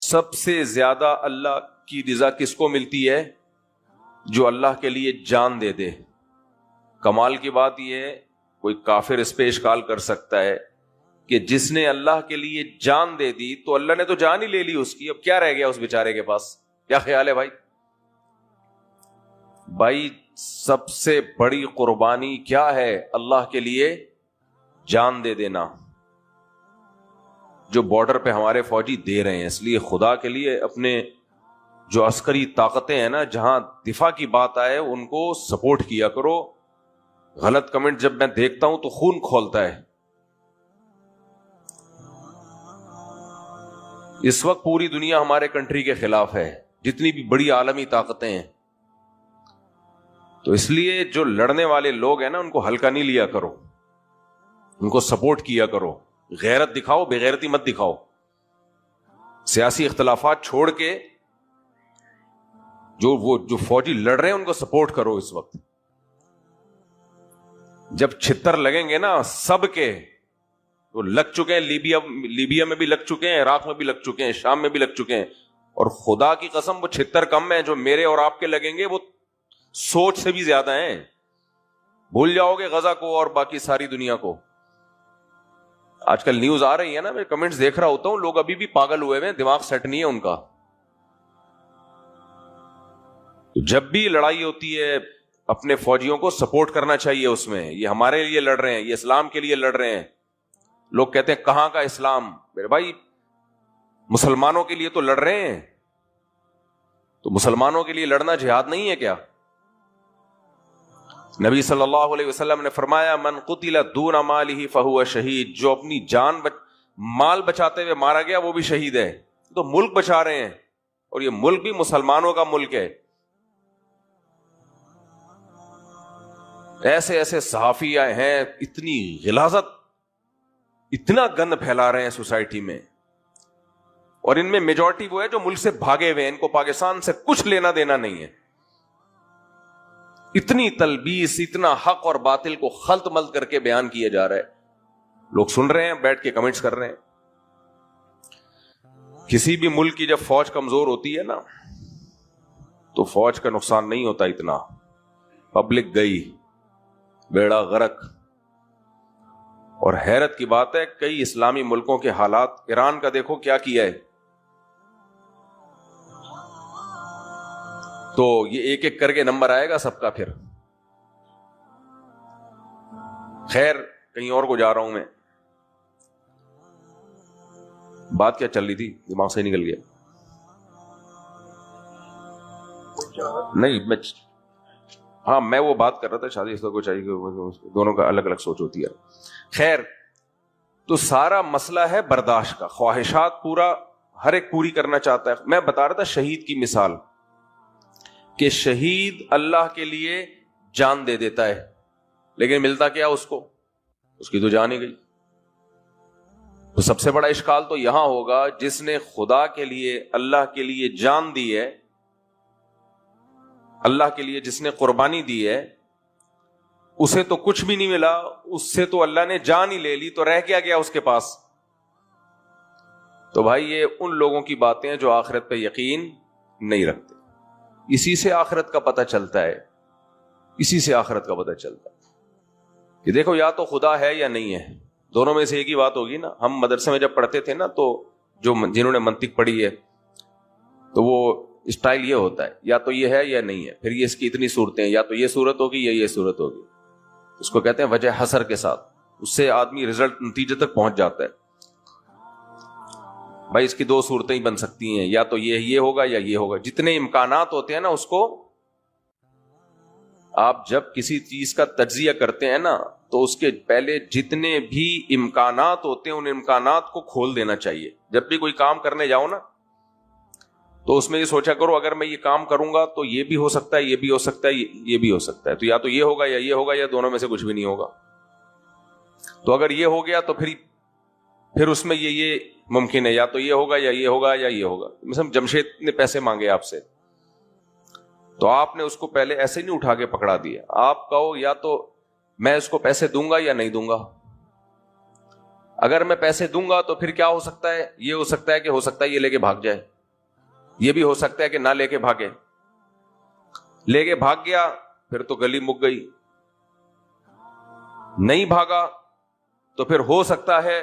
سب سے زیادہ اللہ کی رضا کس کو ملتی ہے؟ جو اللہ کے لیے جان دے دے. کمال کی بات یہ ہے، کوئی کافر اس پہ اشکال کر سکتا ہے کہ جس نے اللہ کے لیے جان دے دی تو اللہ نے تو جان ہی لے لی اس کی، اب کیا رہ گیا اس بیچارے کے پاس؟ کیا خیال ہے بھائی؟ بھائی سب سے بڑی قربانی کیا ہے؟ اللہ کے لیے جان دے دینا، جو بارڈر پہ ہمارے فوجی دے رہے ہیں. اس لیے خدا کے لیے اپنے جو عسکری طاقتیں ہیں نا، جہاں دفاع کی بات آئے ان کو سپورٹ کیا کرو. غلط کمنٹ جب میں دیکھتا ہوں تو خون کھولتا ہے. اس وقت پوری دنیا ہمارے کنٹری کے خلاف ہے، جتنی بھی بڑی عالمی طاقتیں ہیں. تو اس لیے جو لڑنے والے لوگ ہیں نا، ان کو ہلکا نہیں لیا کرو، ان کو سپورٹ کیا کرو. غیرت دکھاؤ، بے غیرتی مت دکھاؤ. سیاسی اختلافات چھوڑ کے جو فوجی لڑ رہے ہیں ان کو سپورٹ کرو. اس وقت جب چھتر لگیں گے نا سب کے، تو لگ چکے ہیں، لیبیا میں بھی لگ چکے ہیں، عراق میں بھی لگ چکے ہیں، شام میں بھی لگ چکے ہیں. اور خدا کی قسم وہ چھتر کم ہیں جو میرے اور آپ کے لگیں گے، وہ سوچ سے بھی زیادہ ہیں. بھول جاؤ گے غزہ کو اور باقی ساری دنیا کو. آج کل نیوز آ رہی ہے نا، میں کمنٹس دیکھ رہا ہوتا ہوں، لوگ ابھی بھی پاگل ہوئے ہیں، دماغ سیٹ نہیں ہے ان کا. جب بھی لڑائی ہوتی ہے اپنے فوجیوں کو سپورٹ کرنا چاہیے. اس میں یہ ہمارے لیے لڑ رہے ہیں، یہ اسلام کے لیے لڑ رہے ہیں. لوگ کہتے ہیں کہاں کا اسلام؟ میرے بھائی مسلمانوں کے لیے تو لڑ رہے ہیں. تو مسلمانوں کے لیے لڑنا جہاد نہیں ہے کیا؟ نبی صلی اللہ علیہ وسلم نے فرمایا من قتل دون مالہ فہو شہید. جو اپنی جان مال بچاتے ہوئے مارا گیا وہ بھی شہید ہے. تو ملک بچا رہے ہیں، اور یہ ملک بھی مسلمانوں کا ملک ہے. ایسے ایسے صحافی آئے ہیں، اتنی غلاظت، اتنا گند پھیلا رہے ہیں سوسائٹی میں. اور ان میں میجورٹی وہ ہے جو ملک سے بھاگے ہوئے ہیں، ان کو پاکستان سے کچھ لینا دینا نہیں ہے. اتنی تلبیس، اتنا حق اور باطل کو خلط ملط کر کے بیان کیا جا رہا ہے. لوگ سن رہے ہیں، بیٹھ کے کمنٹس کر رہے ہیں. کسی بھی ملک کی جب فوج کمزور ہوتی ہے نا، تو فوج کا نقصان نہیں ہوتا اتنا. پبلک گئی، بیڑا غرق. اور حیرت کی بات ہے، کئی اسلامی ملکوں کے حالات، ایران کا دیکھو کیا کیا ہے. تو یہ ایک ایک کر کے نمبر آئے گا سب کا پھر. خیر کہیں اور کو جا رہا ہوں میں. بات کیا چل رہی تھی، دماغ سے نکل گیا. نہیں میں وہ بات کر رہا تھا شادی کو چاہیے، دونوں کا الگ الگ سوچ ہوتی ہے. خیر تو سارا مسئلہ ہے برداشت کا. خواہشات پورا ہر ایک پوری کرنا چاہتا ہے. میں بتا رہا تھا شہید کی مثال، کہ شہید اللہ کے لیے جان دے دیتا ہے، لیکن ملتا کیا اس کو؟ اس کی تو جان ہی گئی. تو سب سے بڑا اشکال تو یہاں ہوگا، جس نے خدا کے لیے، اللہ کے لیے جان دی ہے، اللہ کے لیے جس نے قربانی دی ہے، اسے تو کچھ بھی نہیں ملا. اس سے تو اللہ نے جان ہی لے لی، تو رہ کیا گیا اس کے پاس؟ تو بھائی یہ ان لوگوں کی باتیں ہیں جو آخرت پہ یقین نہیں رکھتے. اسی سے آخرت کا پتہ چلتا ہے، اسی سے آخرت کا پتہ چلتا ہے کہ دیکھو یا تو خدا ہے یا نہیں ہے. دونوں میں سے ایک ہی بات ہوگی نا. ہم مدرسے میں جب پڑھتے تھے نا، تو جنہوں نے منطق پڑھی ہے تو وہ اسٹائل یہ ہوتا ہے، یا تو یہ ہے یا نہیں ہے، پھر یہ اس کی اتنی صورتیں ہیں، یا تو یہ صورت ہوگی یا یہ صورت ہوگی. اس کو کہتے ہیں وجہ حسر کے ساتھ. اس سے آدمی رزلٹ، نتیجے تک پہنچ جاتا ہے. بھائی اس کی دو صورتیں ہی بن سکتی ہیں، یا تو یہ ہوگا یا یہ ہوگا. جتنے امکانات ہوتے ہیں نا، اس کو آپ جب کسی چیز کا تجزیہ کرتے ہیں نا، تو اس کے پہلے جتنے بھی امکانات ہوتے ہیں ان امکانات کو کھول دینا چاہیے. جب بھی کوئی کام کرنے جاؤ نا، تو اس میں یہ سوچا کرو اگر میں یہ کام کروں گا تو یہ بھی ہو سکتا ہے، یہ بھی ہو سکتا ہے، یہ بھی ہو سکتا ہے. تو یا تو یہ ہوگا یا یہ ہوگا، یا دونوں میں سے کچھ بھی نہیں ہوگا. تو اگر یہ ہو گیا تو پھر اس میں یہ ممکن ہے، یا تو یہ ہوگا یا یہ ہوگا یا یہ ہوگا. مثلا جمشید نے پیسے مانگے آپ سے، تو آپ نے اس کو پہلے ایسے نہیں اٹھا کے پکڑا دیا. آپ کہو یا تو میں اس کو پیسے دوں گا یا نہیں دوں گا. اگر میں پیسے دوں گا تو پھر کیا ہو سکتا ہے؟ یہ ہو سکتا ہے کہ ہو سکتا ہے یہ لے کے بھاگ جائے. یہ بھی ہو سکتا ہے کہ نہ لے کے بھاگے، لے کے بھاگ گیا پھر تو گلی مک گئی، نہیں بھاگا تو پھر ہو سکتا ہے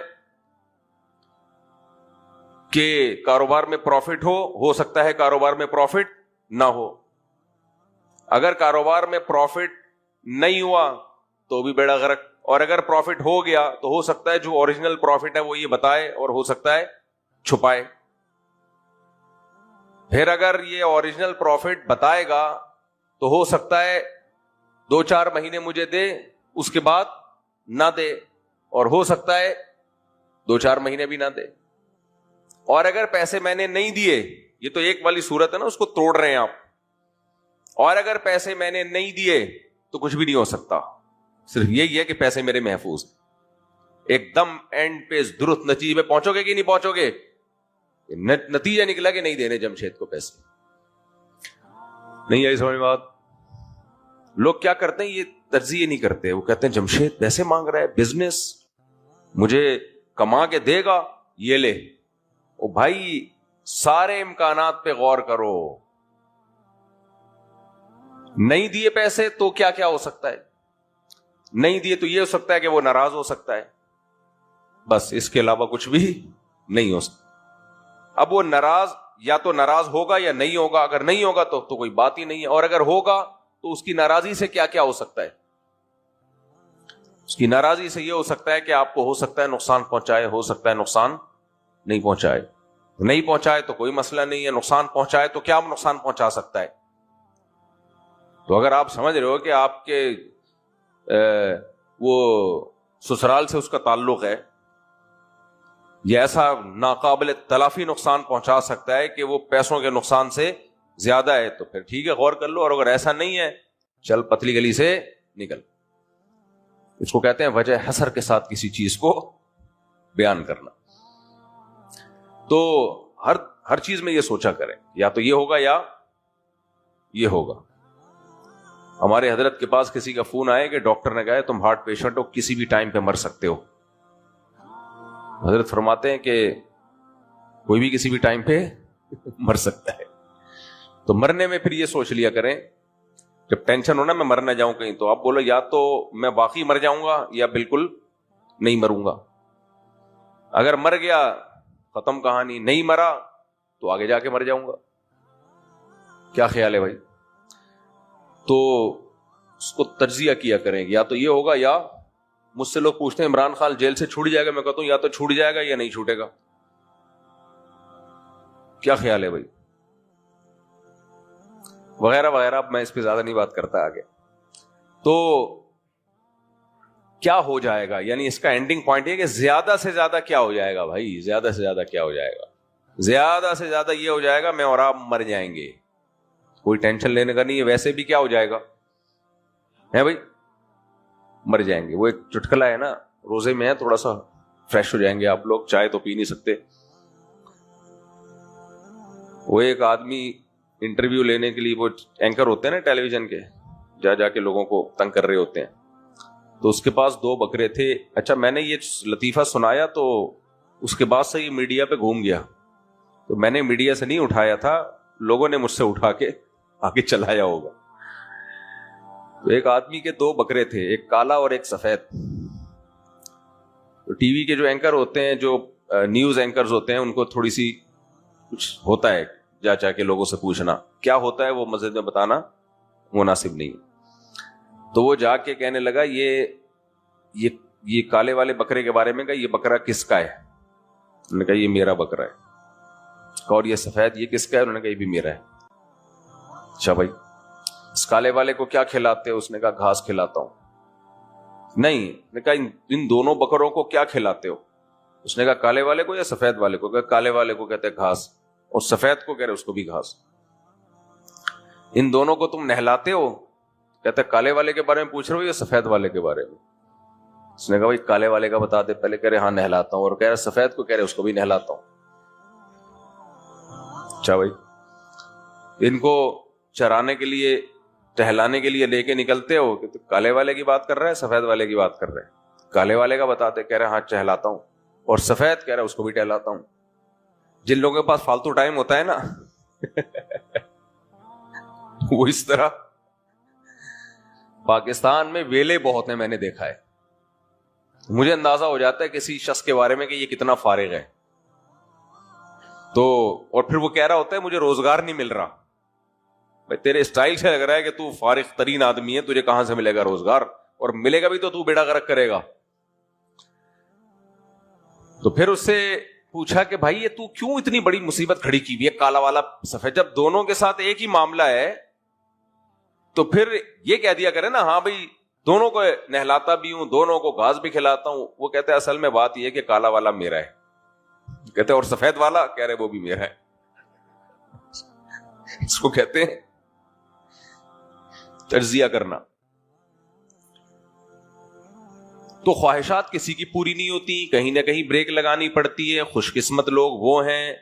کہ کاروبار میں پروفٹ ہو سکتا ہے کاروبار میں پروفٹ نہ ہو۔ اگر کاروبار میں پروفٹ نہیں ہوا تو بھی بیڑا غرق، اور اگر پروفٹ ہو گیا تو ہو سکتا ہے جو اوریجنل پروفٹ ہے وہ یہ بتائے اور ہو سکتا ہے چھپائے۔ پھر اگر یہ اوریجنل پروفٹ بتائے گا تو ہو سکتا ہے 2-4 مہینے مجھے دے، اس کے بعد نہ دے، اور ہو سکتا ہے 2-4 مہینے بھی نہ دے۔ اور اگر پیسے میں نے نہیں دیے، یہ تو ایک والی صورت ہے نا، اس کو توڑ رہے ہیں آپ، اور اگر پیسے میں نے نہیں دیے تو کچھ بھی نہیں ہو سکتا، صرف یہی ہے کہ پیسے میرے محفوظ، ایک دم اینڈ پہ درست نتیجے پہ پہنچو گے کہ نہیں پہنچو گے؟ نتیجہ نکلا کہ نہیں دینے جمشید کو پیسے، نہیں آئی سمجھ میں بات؟ لوگ کیا کرتے ہیں، یہ تجزیہ نہیں کرتے، وہ کہتے ہیں جمشید پیسے مانگ رہا ہے، بزنس مجھے کما کے دے گا، یہ لے۔ او بھائی سارے امکانات پہ غور کرو، نہیں دیے پیسے تو کیا کیا ہو سکتا ہے؟ نہیں دیے تو یہ ہو سکتا ہے کہ وہ ناراض ہو سکتا ہے، بس اس کے علاوہ کچھ بھی نہیں ہو سکتا۔ اب وہ ناراض یا تو ناراض ہوگا یا نہیں ہوگا، اگر نہیں ہوگا تو کوئی بات ہی نہیں ہے، اور اگر ہوگا تو اس کی ناراضی سے کیا کیا ہو سکتا ہے؟ اس کی ناراضی سے یہ ہو سکتا ہے کہ آپ کو ہو سکتا ہے نقصان پہنچائے، ہو سکتا ہے نقصان نہیں پہنچائے، نہیں پہنچائے تو کوئی مسئلہ نہیں ہے، نقصان پہنچائے تو کیا نقصان پہنچا سکتا ہے؟ تو اگر آپ سمجھ رہے ہو کہ آپ کے وہ سسرال سے اس کا تعلق ہے، یہ ایسا ناقابل تلافی نقصان پہنچا سکتا ہے کہ وہ پیسوں کے نقصان سے زیادہ ہے، تو پھر ٹھیک ہے غور کر لو، اور اگر ایسا نہیں ہے چل پتلی گلی سے نکل۔ اس کو کہتے ہیں وجہ حسر کے ساتھ کسی چیز کو بیان کرنا۔ تو ہر چیز میں یہ سوچا کریں، یا تو یہ ہوگا یا یہ ہوگا۔ ہمارے حضرت کے پاس کسی کا فون آئے کہ ڈاکٹر نے کہا ہے تم ہارٹ پیشنٹ ہو، کسی بھی ٹائم پہ مر سکتے ہو۔ حضرت فرماتے ہیں کہ کوئی بھی کسی بھی ٹائم پہ مر سکتا ہے، تو مرنے میں پھر یہ سوچ لیا کریں، جب ٹینشن ہو نا میں مر نہ جاؤں کہیں، تو آپ بولو یا تو میں واقعی مر جاؤں گا یا بالکل نہیں مروں گا۔ اگر مر گیا ختم کہانی، نہیں مرا تو آگے جا کے مر جاؤں گا۔ کیا خیال ہے بھائی؟ تو اس کو تجزیہ کیا کریں، یا تو یہ ہوگا یا مجھ سے لوگ پوچھتے ہیں عمران خان جیل سے چھوٹ جائے گا، میں کہتا ہوں یا تو چھوٹ جائے گا یا نہیں چھوٹے گا۔ کیا خیال ہے بھائی؟ وغیرہ وغیرہ، میں اس پہ زیادہ نہیں بات کرتا آگے۔ تو کیا ہو جائے گا، یعنی اس کا اینڈنگ پوائنٹ یہ کہ زیادہ سے زیادہ کیا ہو جائے گا بھائی، زیادہ سے زیادہ کیا ہو جائے گا؟ زیادہ سے زیادہ یہ ہو جائے گا میں اور آپ مر جائیں گے، کوئی ٹینشن لینے کا نہیں ہے، ویسے بھی کیا ہو جائے گا ہے بھائی، مر جائیں گے۔ وہ ایک چٹکلا ہے نا، روزے میں ہے تھوڑا سا فریش ہو جائیں گے آپ لوگ، چائے تو پی نہیں سکتے۔ وہ ایک آدمی انٹرویو لینے کے لیے، وہ اینکر ہوتے ہیں نا ٹیلی ویژن کے، جا کے لوگوں کو تنگ کر رہے ہوتے ہیں، تو اس کے پاس 2 بکرے تھے۔ اچھا میں نے یہ لطیفہ سنایا تو اس کے بعد سے یہ میڈیا پہ گھوم گیا، تو میں نے میڈیا سے نہیں اٹھایا تھا، لوگوں نے مجھ سے اٹھا کے آگے چلایا ہوگا۔ تو ایک آدمی کے 2 بکرے تھے، ایک کالا اور ایک سفید۔ تو ٹی وی کے جو اینکر ہوتے ہیں، جو نیوز اینکرز ہوتے ہیں، ان کو تھوڑی سی کچھ ہوتا ہے جا کے لوگوں سے پوچھنا، کیا ہوتا ہے وہ مسجد میں بتانا مناسب نہیں۔ تو وہ جا کے کہنے لگا یہ کالے والے بکرے کے بارے میں، کہا یہ بکرا کس کا ہے؟ انہوں نے کہا یہ میرا بکرا ہے۔ اور یہ سفید یہ کس کا ہے؟ انہوں نے کہا یہ بھی میرا ہے۔ اچھا بھائی اس کالے والے کو کیا کھلاتے ہو؟ اس نے کہا گھاس کھلاتا ہوں۔ نہیں، نے کہا ان دونوں بکروں کو کیا کھلاتے ہو؟ اس نے کہا کالے والے کو یا سفید والے کو؟ کہا کالے والے کو کہتے گھاس، اور سفید کو کہہ رہے اس کو بھی گھاس۔ ان دونوں کو تم نہلاتے ہو؟ کہتے کالے والے کے بارے میں پوچھ رہے ہو یا سفید والے کے بارے میں؟ اس نے کہا بھائی کالے والے کا بتا دے پہلے۔ کہہ رہے ہاں نہلاتا ہوں، اور کہہ رہے سفید کو، کہہ رہے اس کو بھی نہلاتا ہوں۔ اچھا بھائی ان کو چرانے کے لیے، ٹہلانے کے لیے لے کے نکلتے ہو کہ تو کالے والے کی بات کر رہے ہیں سفید والے کی بات کر رہے ہیں؟ کالے والے کا بتاتے، کہہ رہے ہاں ٹہلاتا ہوں، اور سفید کہہ رہے اس کو بھی ٹہلاتا ہوں۔ جن لوگوں کے پاس فالتو ٹائم ہوتا ہے نا وہ اس طرح پاکستان میں ویلے بہت ہیں، میں نے دیکھا ہے، مجھے اندازہ ہو جاتا ہے کسی شخص کے بارے میں کہ یہ کتنا فارغ ہے، تو اور پھر وہ کہہ رہا ہوتا ہے مجھے روزگار نہیں مل رہا. بھائی تیرے اسٹائل سے لگ رہا ہے کہ تو فارغ ترین آدمی ہے، تجھے کہاں سے ملے گا روزگار، اور ملے گا بھی تو بیڑا غرق کرے گا. تو پھر اس سے پوچھا کہ بھائی یہ تو کیوں اتنی بڑی مصیبت کھڑی کی ہوئی ہے، کالا والا سفید، جب دونوں کے ساتھ ایک ہی معاملہ ہے تو پھر یہ کہہ دیا کرے نا ہاں بھائی دونوں کو نہلاتا بھی ہوں، دونوں کو گھاس بھی کھلاتا ہوں. وہ کہتے ہیں اصل میں بات یہ ہے کہ کالا والا میرا ہے. کہتے ہیں اور سفید والا، کہہ رہے وہ بھی میرا ہے. اس کو کہتے ہیں تجزیہ کرنا. تو خواہشات کسی کی پوری نہیں ہوتی، کہیں نہ کہیں بریک لگانی پڑتی ہے. خوش قسمت لوگ وہ ہیں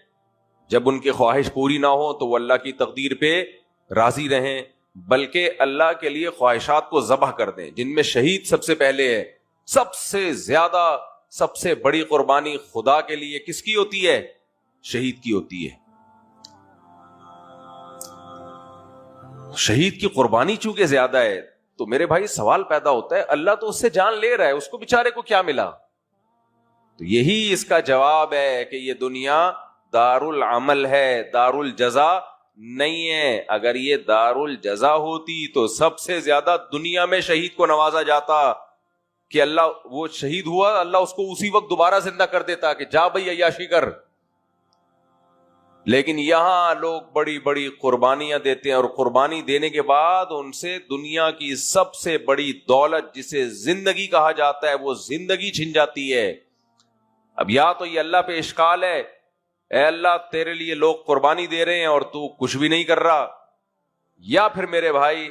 جب ان کی خواہش پوری نہ ہو تو وہ اللہ کی تقدیر پہ راضی رہیں، بلکہ اللہ کے لیے خواہشات کو ذبح کر دیں. جن میں شہید سب سے پہلے ہے. سب سے زیادہ، سب سے بڑی قربانی خدا کے لیے کس کی ہوتی ہے؟ شہید کی ہوتی ہے. شہید کی قربانی چونکہ زیادہ ہے تو میرے بھائی سوال پیدا ہوتا ہے اللہ تو اس سے جان لے رہا ہے، اس کو بیچارے کو کیا ملا؟ تو یہی اس کا جواب ہے کہ یہ دنیا دار العمل ہے، دار الجزا نہیں ہے. اگر یہ دار الجزا ہوتی تو سب سے زیادہ دنیا میں شہید کو نوازا جاتا کہ اللہ وہ شہید ہوا، اللہ اس کو اسی وقت دوبارہ زندہ کر دیتا کہ جا بھائی عیاشی کر. لیکن یہاں لوگ بڑی بڑی قربانیاں دیتے ہیں، اور قربانی دینے کے بعد ان سے دنیا کی سب سے بڑی دولت جسے زندگی کہا جاتا ہے وہ زندگی چھن جاتی ہے. اب یا تو یہ اللہ پہ اشکال ہے، اے اللہ تیرے لیے لوگ قربانی دے رہے ہیں اور تو کچھ بھی نہیں کر رہا، یا پھر میرے بھائی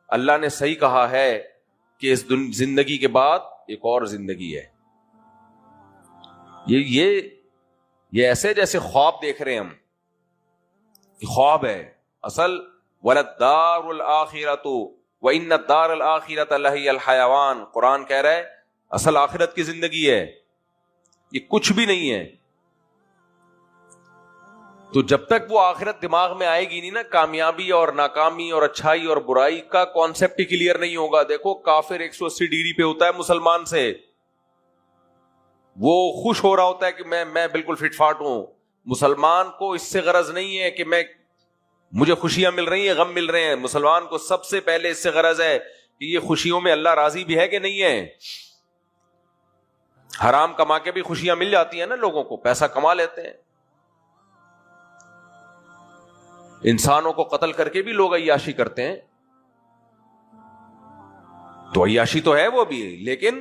اللہ نے صحیح کہا ہے کہ اس زندگی کے بعد ایک اور زندگی ہے. یہ ایسے جیسے خواب دیکھ رہے ہیں ہم، خواب ہے اصل. وَلَدَّارُ الْآخِرَةُ وَإِنَّ الدَّارَ الْآخِرَةَ لَهِيَ الْحَيَوَانُ. قرآن کہہ رہا ہے اصل آخرت کی زندگی ہے، یہ کچھ بھی نہیں ہے. تو جب تک وہ آخرت دماغ میں آئے گی نہیں نا، کامیابی اور ناکامی اور اچھائی اور برائی کا کانسیپٹ ہی کلیئر نہیں ہوگا. دیکھو کافر 180 ڈگری پہ ہوتا ہے مسلمان سے، وہ خوش ہو رہا ہوتا ہے کہ میں بالکل فٹ فاٹ ہوں. مسلمان کو اس سے غرض نہیں ہے کہ مجھے خوشیاں مل رہی ہیں، غم مل رہے ہیں. مسلمان کو سب سے پہلے اس سے غرض ہے کہ یہ خوشیوں میں اللہ راضی بھی ہے کہ نہیں ہے. حرام کما کے بھی خوشیاں مل جاتی ہیں نا لوگوں کو، پیسہ کما لیتے ہیں. انسانوں کو قتل کر کے بھی لوگ عیاشی کرتے ہیں، تو عیاشی تو ہے وہ بھی، لیکن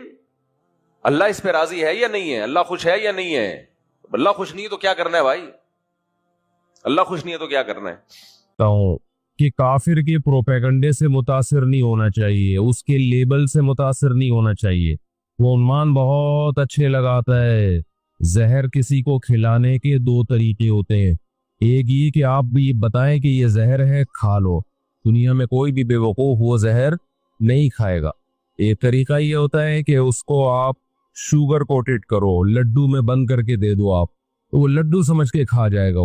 اللہ اس پہ راضی ہے یا نہیں ہے؟ اللہ خوش ہے یا نہیں ہے؟ اللہ خوش نہیں ہے تو کیا کرنا ہے بھائی؟ اللہ خوش نہیں ہے تو کیا کرنا ہے؟ کہ کافر کے پروپیگنڈے سے متاثر نہیں ہونا چاہیے، اس کے لیبل سے متاثر نہیں ہونا چاہیے. وہ عنوان بہت اچھے لگاتا ہے. زہر کسی کو کھلانے کے 2 طریقے ہوتے ہیں. ایک یہ کہ آپ بھی بتائیں کہ یہ زہر ہے، کھا لو. دنیا میں کوئی بھی بے وقوف وہ زہر نہیں کھائے گا. ایک طریقہ یہ ہوتا ہے کہ اس کو آپ شوگر کوٹڈ کرو، لڈو میں بند کر کے دے دو آپ، تو وہ لڈو سمجھ کے کھا جائے گا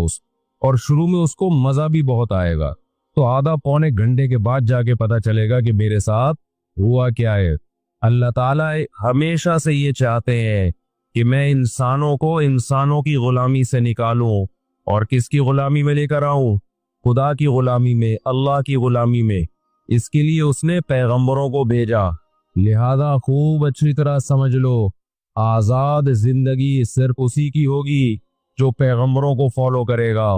اور شروع میں اس کو مزہ بھی بہت آئے گا. تو آدھا پونے گھنٹے کے بعد جا کے پتہ چلے گا کہ میرے ساتھ ہوا کیا ہے. اللہ تعالیٰ ہمیشہ سے یہ چاہتے ہیں کہ میں انسانوں کو انسانوں کی غلامی سے نکالوں، اور کس کی غلامی میں لے کر آؤں؟ خدا کی غلامی میں، اللہ کی غلامی میں. اس کے لیے اس نے پیغمبروں کو بھیجا. لہذا خوب اچھی طرح سمجھ لو، آزاد زندگی صرف اسی کی ہوگی جو پیغمبروں کو فالو کرے گا.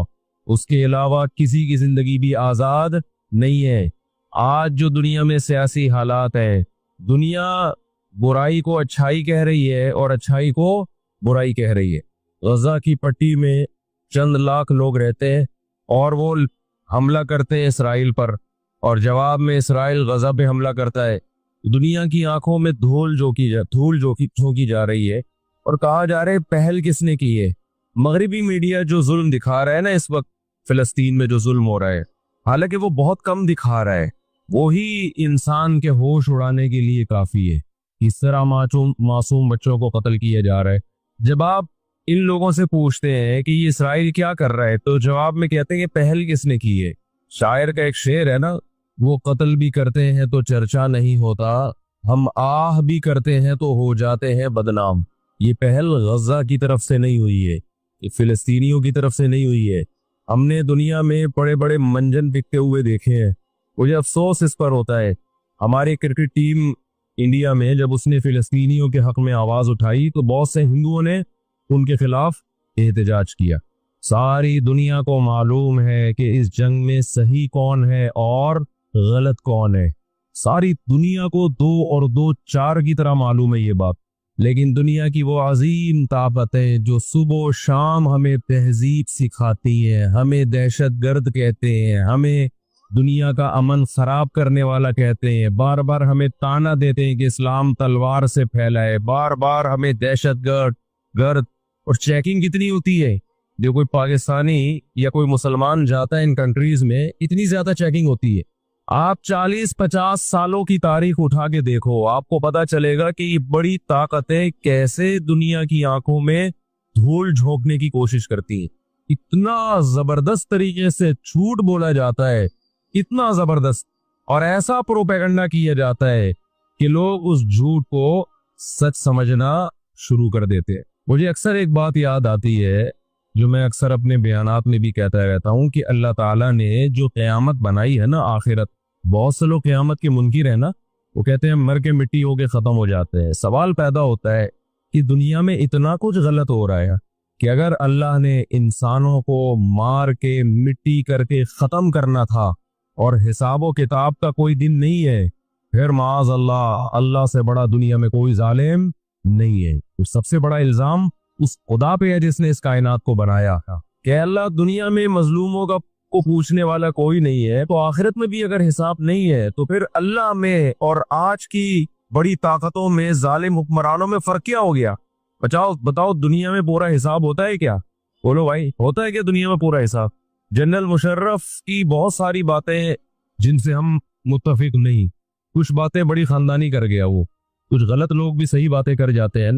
اس کے علاوہ کسی کی زندگی بھی آزاد نہیں ہے. آج جو دنیا میں سیاسی حالات ہیں، دنیا برائی کو اچھائی کہہ رہی ہے اور اچھائی کو برائی کہہ رہی ہے. غزہ کی پٹی میں چند لاکھ لوگ رہتے ہیں اور وہ حملہ کرتے ہیں اسرائیل پر، اور جواب میں اسرائیل غزہ پہ حملہ کرتا ہے. دنیا کی آنکھوں میں دھول جھونکی جا رہی ہے، اور کہا جا رہا ہے پہل کس نے کی ہے؟ مغربی میڈیا جو ظلم دکھا رہا ہے نا اس وقت فلسطین میں جو ظلم ہو رہا ہے، حالانکہ وہ بہت کم دکھا رہا ہے، وہی انسان کے ہوش اڑانے کے لیے کافی ہے. اس طرح معصوم بچوں کو قتل کیا جا رہا ہے. جب آپ ان لوگوں سے پوچھتے ہیں کہ یہ اسرائیل کیا کر رہا ہے، تو جواب میں کہتے ہیں کہ پہل کس نے کی ہے۔ شاعر کا ایک شعر ہے نا، وہ قتل بھی کرتے ہیں تو چرچا نہیں ہوتا، ہم آہ بھی کرتے ہیں تو ہو جاتے ہیں بدنام۔ یہ پہل غزہ کی طرف سے نہیں ہوئی ہے، یہ فلسطینیوں کی طرف سے نہیں ہوئی ہے۔ ہم نے دنیا میں بڑے بڑے منجن بکتے ہوئے دیکھے ہیں، مجھے افسوس اس پر ہوتا ہے۔ ہماری کرکٹ ٹیم انڈیا میں جب اس نے فلسطینیوں کے حق میں آواز اٹھائی تو بہت سے ہندوؤں نے ان کے خلاف احتجاج کیا۔ ساری دنیا کو معلوم ہے کہ اس جنگ میں صحیح کون ہے اور غلط کون ہے، ساری دنیا کو 2 اور 2 4 کی طرح معلوم ہے یہ بات، لیکن دنیا کی وہ عظیم طاقتیں جو صبح و شام ہمیں تہذیب سکھاتی ہیں، ہمیں دہشت گرد کہتے ہیں، ہمیں دنیا کا امن خراب کرنے والا کہتے ہیں، بار بار ہمیں تانا دیتے ہیں کہ اسلام تلوار سے پھیلا ہے، بار بار ہمیں دہشت گرد اور چیکنگ کتنی ہوتی ہے، جو کوئی پاکستانی یا کوئی مسلمان جاتا ہے ان کنٹریز میں اتنی زیادہ چیکنگ ہوتی ہے۔ آپ 40-50 سالوں کی تاریخ اٹھا کے دیکھو، آپ کو پتا چلے گا کہ یہ بڑی طاقتیں کیسے دنیا کی آنکھوں میں دھول جھونکنے کی کوشش کرتی ہیں۔ اتنا زبردست طریقے سے جھوٹ بولا جاتا ہے، اتنا زبردست، اور ایسا پروپیگنڈا کیا جاتا ہے کہ لوگ اس جھوٹ کو سچ سمجھنا شروع کر دیتے ہیں۔ مجھے اکثر ایک بات یاد آتی ہے جو میں اکثر اپنے بیانات میں بھی کہتا رہتا ہوں کہ اللہ تعالیٰ نے جو قیامت بنائی ہے نا، آخرت، بہت سے لوگ قیامت کے منکر ہیں نا، وہ کہتے ہیں مر کے مٹی ہو کے ختم ہو جاتے ہیں۔ سوال پیدا ہوتا ہے کہ دنیا میں اتنا کچھ غلط ہو رہا ہے کہ اگر اللہ نے انسانوں کو مار کے مٹی کر کے ختم کرنا تھا اور حساب و کتاب کا کوئی دن نہیں ہے، پھر معاذ اللہ سے بڑا دنیا میں کوئی ظالم نہیں ہے۔ تو سب سے بڑا الزام اس خدا پہ ہے جس نے اس کائنات کو بنایا تھا کہ اللہ دنیا میں مظلوموں کا کو پوچھنے والا کوئی نہیں ہے، تو آخرت میں بھی اگر حساب نہیں ہے تو پھر اللہ میں اور آج کی بڑی طاقتوں میں ظالم حکمرانوں میں فرق کیا ہو گیا؟ بتاؤ دنیا میں پورا حساب ہوتا ہے کیا؟ بولو بھائی، ہوتا ہے کیا دنیا میں پورا حساب؟ جنرل مشرف کی بہت ساری باتیں جن سے ہم متفق نہیں، کچھ باتیں بڑی خاندانی کر گیا، وہ کچھ غلط لوگ بھی صحیح باتیں کر جاتے ہیں۔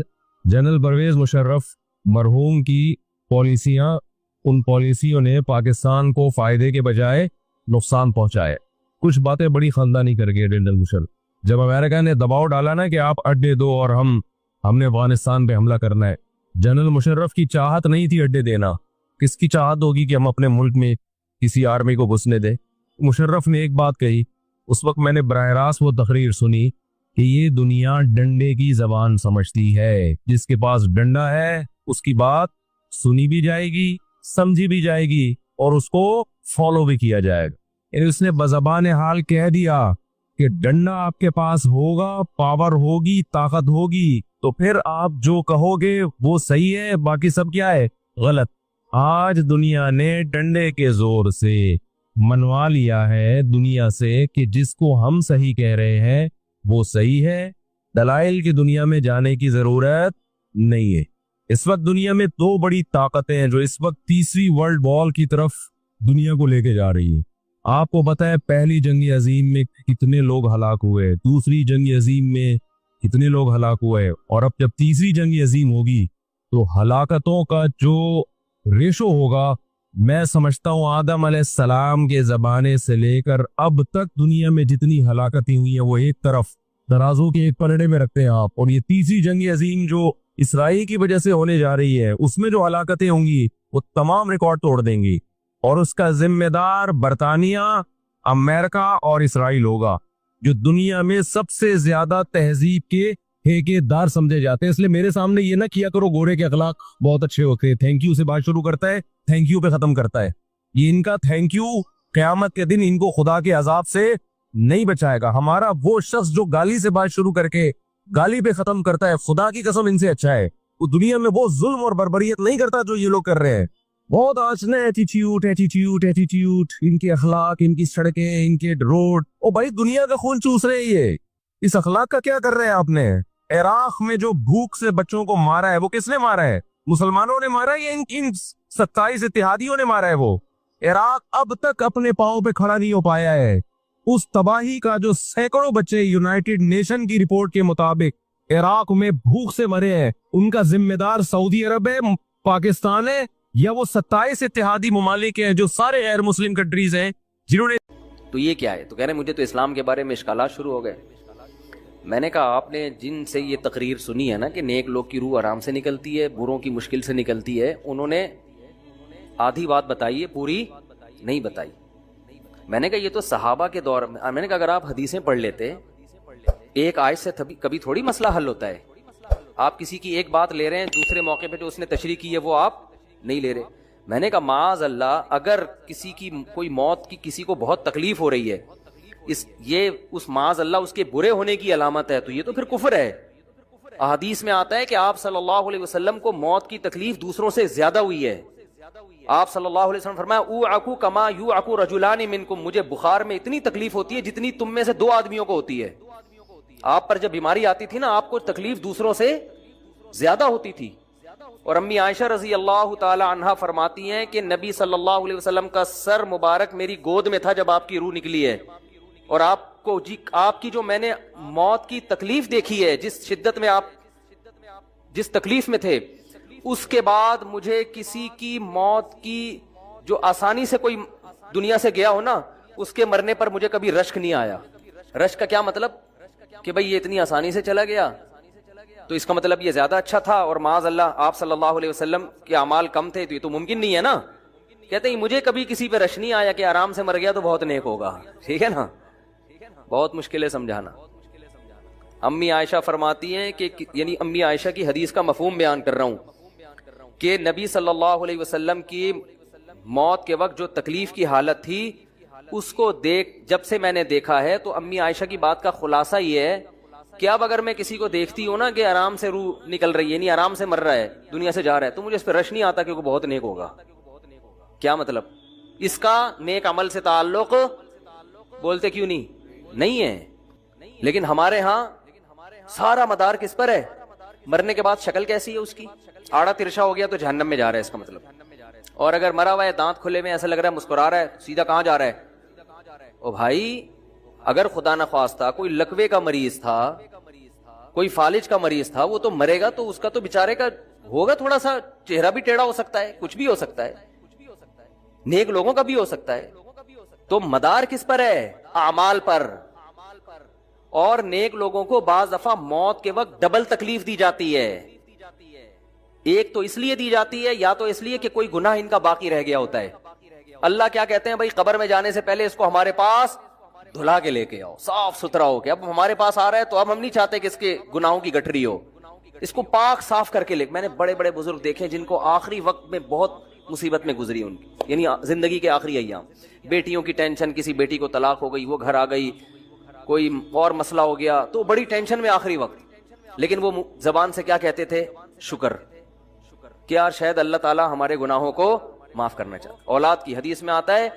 جنرل پرویز مشرف مرحوم کی پالیسیاں، ان پالیسیوں نے پاکستان کو فائدے کے بجائے نقصان پہنچایا۔ کچھ باتیں بڑی خاندانی کر گئے جنرل مشرف۔ جب امریکہ نے دباؤ ڈالا نا کہ آپ اڈے دو اور ہم نے افغانستان پہ حملہ کرنا ہے، جنرل مشرف کی چاہت نہیں تھی اڈے دینا۔ کس کی چاہت ہوگی کہ ہم اپنے ملک میں کسی آرمی کو گھسنے دیں؟ مشرف نے ایک بات کہی، اس وقت میں نے براہ راست وہ تقریر سنی کہ یہ دنیا ڈنڈے کی زبان سمجھتی ہے، جس کے پاس ڈنڈا ہے اس کی بات سنی بھی جائے گی، سمجھی بھی جائے گی اور اس کو فالو بھی کیا جائے گا۔ یعنی اس نے بزبان حال کہہ دیا کہ ڈنڈا آپ کے پاس ہوگا، پاور ہوگی، طاقت ہوگی، تو پھر آپ جو کہو گے وہ صحیح ہے، باقی سب کیا ہے؟ غلط۔ آج دنیا نے ڈنڈے کے زور سے منوا لیا ہے دنیا سے کہ جس کو ہم صحیح کہہ رہے ہیں وہ صحیح ہے، دلائل کی دنیا میں جانے کی ضرورت نہیں ہے۔ اس وقت دنیا میں 2 بڑی طاقتیں ہیں جو اس وقت تیسری ورلڈ وار کی طرف دنیا کو لے کے جا رہی ہیں۔ آپ کو پتہ ہے پہلی جنگ عظیم میں کتنے لوگ ہلاک ہوئے، دوسری جنگ عظیم میں کتنے لوگ ہلاک ہوئے، اور اب جب تیسری جنگ عظیم ہوگی تو ہلاکتوں کا جو ریشو ہوگا، میں سمجھتا ہوں آدم علیہ السلام کے زمانے سے لے کر اب تک دنیا میں جتنی ہلاکتیں ہوئی ہیں وہ ایک طرف ترازو کے ایک پلڑے میں رکھتے ہیں آپ، اور یہ تیسری جنگ عظیم جو اسرائیل کی وجہ سے ہونے جا رہی ہے اس میں جو ہلاکتیں ہوں گی وہ تمام ریکارڈ توڑ دیں گی، اور اس کا ذمہ دار برطانیہ، امریکہ اور اسرائیل ہوگا، جو دنیا میں سب سے زیادہ تہذیب کے ٹھیکیدار سمجھے جاتے ہیں۔ اس لیے میرے سامنے یہ نہ کیا کرو گورے کے اخلاق بہت اچھے ہوتے ہیں، تھینک یو سے بات شروع کرتا ہے، تھینک یو پہ ختم کرتا ہے۔ یہ ان کا تھینک یو قیامت کے دن ان کو خدا کے عذاب سے نہیں بچائے گا۔ ہمارا وہ شخص جو گالی سے بات شروع کر کے گالی پہ ختم کرتا ہے، خدا کی قسم ان سے اچھا ہے، وہ دنیا میں وہ ظلم اور بربریت نہیں کرتا جو یہ لوگ کر رہے ہیں۔ بہت آج نا ایٹیٹیوڈ، ان کے اخلاق، ان کی سڑکیں، ان کے روڈ، او بھائی دنیا کا خون چوس رہے ہیں یہ، اس اخلاق کا کیا کر رہے ہیں آپ نے؟ عراق میں جو بھوک سے بچوں کو مارا ہے وہ کس نے مارا ہے؟ مسلمانوں نے مارا ہے یا ان 27 اتحادیوں نے مارا ہے؟ وہ عراق اب تک اپنے پاؤں پہ کھڑا نہیں ہو پایا ہے۔ اس تباہی کا جو سینکڑوں بچے یونائٹڈ نیشن کی رپورٹ کے مطابق عراق میں بھوک سے مرے ہیں، ان کا ذمہ دار سعودی عرب ہے، پاکستان ہے یا وہ 27 اتحادی ممالک ہیں جو سارے غیر مسلم کنٹریز ہیں جنہوں نے. تو یہ کیا ہے؟ تو کہہ رہے ہیں مجھے تو اسلام کے بارے میں اشکالات شروع ہو گئے. میں نے کہا آپ نے جن سے یہ تقریر سنی ہے نا کہ نیک لوگ کی روح آرام سے نکلتی ہے، بروں کی مشکل سے نکلتی ہے، انہوں نے آدھی بات بتائی ہے، پوری نہیں بتائی. میں نے کہا یہ تو صحابہ کے دور میں نے کہا اگر آپ حدیثیں پڑھ لیتے ایک آیت سے کبھی تھوڑی مسئلہ حل ہوتا ہے. آپ کسی کی ایک بات لے رہے ہیں، دوسرے موقع پہ جو اس نے تشریح کی ہے وہ آپ نہیں لے رہے. میں نے کہا معاذ اللہ اگر کسی کی کوئی موت کی کسی کو بہت تکلیف ہو رہی ہے، اس معاذ اللہ اس کے برے ہونے کی علامت ہے، تو یہ تو پھر کفر ہے. احادیث میں آتا ہے کہ آپ صلی اللہ علیہ وسلم کو موت کی تکلیف دوسروں سے زیادہ ہوئی ہے. آپ صلی اللہ علیہ وسلم فرمایا اوعکو کما یوعکو رجلان منکم، مجھے بخار میں اتنی تکلیف ہوتی ہے جتنی تم میں سے 2 آدمیوں کو ہوتی ہے. آپ پر جب بیماری آتی تھی نا آپ کو تکلیف دوسروں سے زیادہ ہوتی تھی. اور امی عائشہ رضی اللہ تعالی عنہا فرماتی ہیں کہ نبی صلی اللہ علیہ وسلم کا سر مبارک میری گود میں تھا جب آپ کی روح نکلی ہے، اور آپ کی جو میں نے موت کی تکلیف دیکھی ہے، جس شدت میں آپ جس تکلیف میں تھے، اس کے بعد مجھے کسی کی موت کی جو آسانی سے کوئی دنیا سے گیا ہو نا، اس کے مرنے پر مجھے کبھی رشک نہیں آیا. رشک کا کیا مطلب؟ کہ بھئی یہ اتنی آسانی سے چلا گیا تو اس کا مطلب یہ زیادہ اچھا تھا، اور معاذ اللہ آپ صلی اللہ علیہ وسلم کے اعمال کم تھے، تو یہ تو ممکن نہیں ہے نا. کہتے ہیں مجھے کبھی کسی پہ رش نہیں آیا کہ آرام سے مر گیا تو بہت نیک ہوگا. ٹھیک ہے نا، بہت مشکل ہے سمجھانا. امی عائشہ فرماتی ہیں کہ یعنی امی عائشہ کی حدیث کا مفہوم بیان کر رہا ہوں کہ نبی صلی اللہ علیہ وسلم کی موت کے وقت جو تکلیف کی حالت تھی اس کو جب سے میں نے دیکھا ہے، تو امی عائشہ کی بات کا خلاصہ یہ ہے کہ اب اگر میں کسی کو دیکھتی ہوں نا کہ آرام سے روح نکل رہی ہے، یعنی آرام سے مر رہا ہے، دنیا سے جا رہا ہے، تو مجھے اس پہ رش نہیں آتا کہ وہ بہت نیک ہوگا. کیا مطلب؟ اس کا نیک عمل سے تعلق بولتے کیوں نہیں ہے. لیکن ہمارے ہاں سارا مدار کس پر ہے؟ مرنے کے بعد شکل کیسی ہے اس کی؟ آڑا ترشا ہو گیا تو جہنم میں جا رہا ہے اس کا مطلب. اور اگر مرا ہوا ہے دانت کھلے میں ایسا لگ رہا ہے مسکرا رہا ہے، سیدھا کہاں جا رہا ہے؟ او بھائی اگر خدا نخواستہ کوئی لکوے کا مریض تھا، کوئی فالج کا مریض تھا، وہ تو مرے گا تو اس کا تو بیچارے کا ہوگا تھوڑا سا چہرہ بھی ٹیڑھا ہو سکتا ہے، کچھ بھی ہو سکتا ہے، نیک لوگوں کا بھی ہو سکتا ہے. تو مدار کس پر ہے؟ اعمال پر. اور نیک لوگوں کو بعض دفعہ موت کے وقت ڈبل تکلیف دی جاتی ہے. ایک تو اس لیے دی جاتی ہے، یا تو اس لیے کہ کوئی گناہ ان کا باقی رہ گیا ہوتا ہے. اللہ کیا کہتے ہیں؟ بھائی قبر میں جانے سے پہلے اس کو ہمارے پاس دھلا کے لے کے آؤ، صاف ستھرا ہو کے. اب ہمارے پاس آ رہا ہے تو اب ہم نہیں چاہتے کہ اس کے گناہوں کی گٹھری ہو، اس کو پاک صاف کر کے لے. میں نے بڑے بڑے بزرگ دیکھے جن کو آخری وقت میں بہت مصیبت میں گزری ان کی، یعنی زندگی کے آخری ایام، بیٹیوں کی ٹینشن، کسی بیٹی کو طلاق ہو گئی، وہ گھر آ گئی، کوئی اور مسئلہ ہو گیا، تو بڑی ٹینشن میں آخری وقت. لیکن وہ زبان سے کیا کہتے تھے؟ شکر. کیا شاید اللہ تعالیٰ ہمارے گناہوں کو معاف کرنا چاہتا. اولاد کی حدیث میں آتا ہے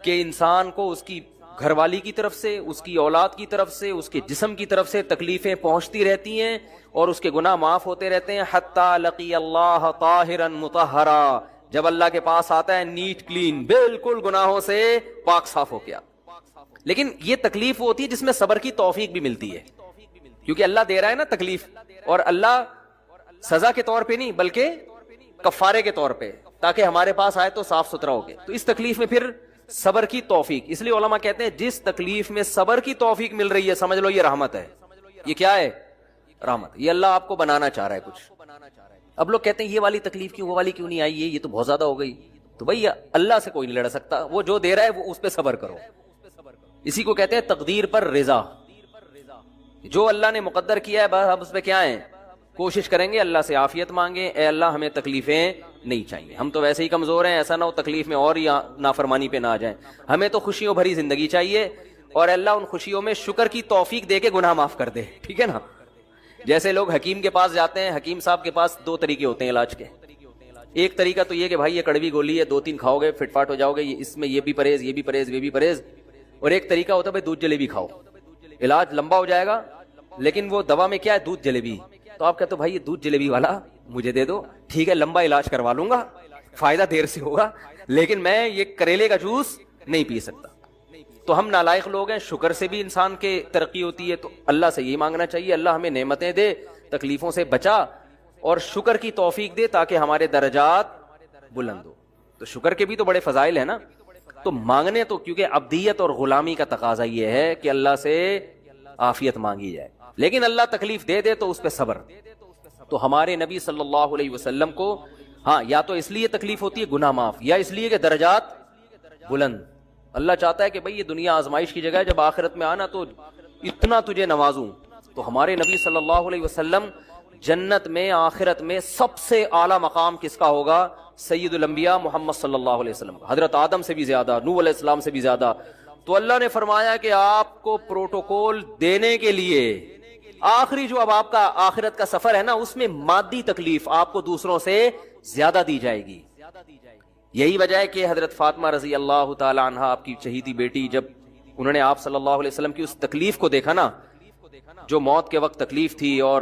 کہ انسان کو اس کی گھر والی کی طرف سے، اس کی اولاد کی طرف سے، اس کے جسم کی طرف سے تکلیفیں پہنچتی رہتی ہیں اور اس کے گناہ معاف ہوتے رہتے ہیں حتی لقی اللہ طاہرا مطہرا. جب اللہ کے پاس آتا ہے نیٹ کلین، بالکل گناہوں سے پاک صاف ہو گیا. لیکن یہ تکلیف وہ ہوتی ہے جس میں صبر کی توفیق بھی ملتی ہے، کیونکہ اللہ دے رہا ہے نا تکلیف، اور اللہ سزا کے طور پہ نہیں بلکہ کفارے کے طور پہ، تاکہ ہمارے پاس آئے تو صاف ستھرا ہو گئے. تو اس تکلیف میں پھر صبر کی توفیق. اس لیے علماء کہتے ہیں جس تکلیف میں صبر کی توفیق مل رہی ہے سمجھ لو یہ رحمت ہے. یہ کیا ہے؟ رحمت. یہ اللہ آپ کو بنانا چاہ رہا ہے کچھ. اب لوگ کہتے ہیں یہ والی تکلیف کیوں، وہ والی کیوں نہیں آئی، یہ تو بہت زیادہ ہو گئی. تو بھائی اللہ سے کوئی نہیں لڑ سکتا، وہ جو دے رہا ہے وہ اس پہ صبر کرو. اسی کو کہتے ہیں تقدیر پر رضا. جو اللہ نے مقدر کیا ہے بس ہم اس پہ کیا ہیں؟ کوشش کریں گے اللہ سے عافیت مانگیں، اے اللہ ہمیں تکلیفیں نہیں چاہیے، ہم تو ویسے ہی کمزور ہیں، ایسا نہ ہو تکلیف میں اور یا نافرمانی پہ نہ آ جائیں. ہمیں تو خوشیوں بھری زندگی چاہیے، اور اللہ ان خوشیوں میں شکر کی توفیق دے کے گناہ معاف کر دے. ٹھیک ہے نا؟ جیسے لوگ حکیم کے پاس جاتے ہیں، حکیم صاحب کے پاس 2 طریقے ہوتے ہیں علاج کے. ایک طریقہ تو یہ کہ بھائی یہ کڑوی گولی ہے، 2-3 کھاؤ گے فٹ فاٹ ہو جاؤ گے، اس میں یہ بھی پرہیز، یہ بھی پرہیز، یہ بھی پرہیز. اور ایک طریقہ ہوتا ہے بھائی دودھ جلیبی کھاؤ، علاج لمبا ہو جائے گا لیکن وہ دوا میں کیا ہے؟ دودھ جلیبی. تو آپ کہتے ہو بھائی یہ دودھ جلیبی والا مجھے دے دو، ٹھیک ہے لمبا علاج کروا لوں گا، فائدہ دیر سے ہوگا، لیکن میں یہ کریلے کا جوس نہیں پی سکتا. تو ہم نالائق لوگ ہیں. شکر سے بھی انسان کے ترقی ہوتی ہے، تو اللہ سے یہی مانگنا چاہیے اللہ ہمیں نعمتیں دے، تکلیفوں سے بچا، اور شکر کی توفیق دے تاکہ ہمارے درجات بلند ہو. تو شکر کے بھی تو بڑے فضائل ہیں نا. تو مانگنے تو کیونکہ عبدیت اور غلامی کا تقاضا یہ ہے کہ اللہ سے عافیت مانگی جائے, لیکن اللہ تکلیف دے دے تو اس پہ صبر. تو ہمارے نبی صلی اللہ علیہ وسلم کو ہاں یا تو اس لیے تکلیف ہوتی ہے گناہ معاف, یا اس لیے کہ درجات بلند. اللہ چاہتا ہے کہ بھئی یہ دنیا آزمائش کی جگہ ہے, جب آخرت میں آنا تو اتنا تجھے نوازوں. تو ہمارے نبی صلی اللہ علیہ وسلم جنت میں آخرت میں سب سے اعلیٰ مقام کس کا ہوگا؟ سید الانبیاء محمد صلی اللہ علیہ وسلم, حضرت آدم سے بھی زیادہ, نوح علیہ السلام سے بھی زیادہ. تو اللہ نے فرمایا کہ آپ کو پروٹوکول دینے کے لیے آخری جو اب آپ کا آخرت کا سفر ہے نا, اس میں مادی تکلیف آپ کو دوسروں سے زیادہ دی جائے گی. یہی وجہ ہے کہ حضرت فاطمہ رضی اللہ تعالی عنہا آپ کی چہیتی بیٹی, جب انہوں نے آپ صلی اللہ علیہ وسلم کی اس تکلیف کو دیکھا نا, جو موت کے وقت تکلیف تھی اور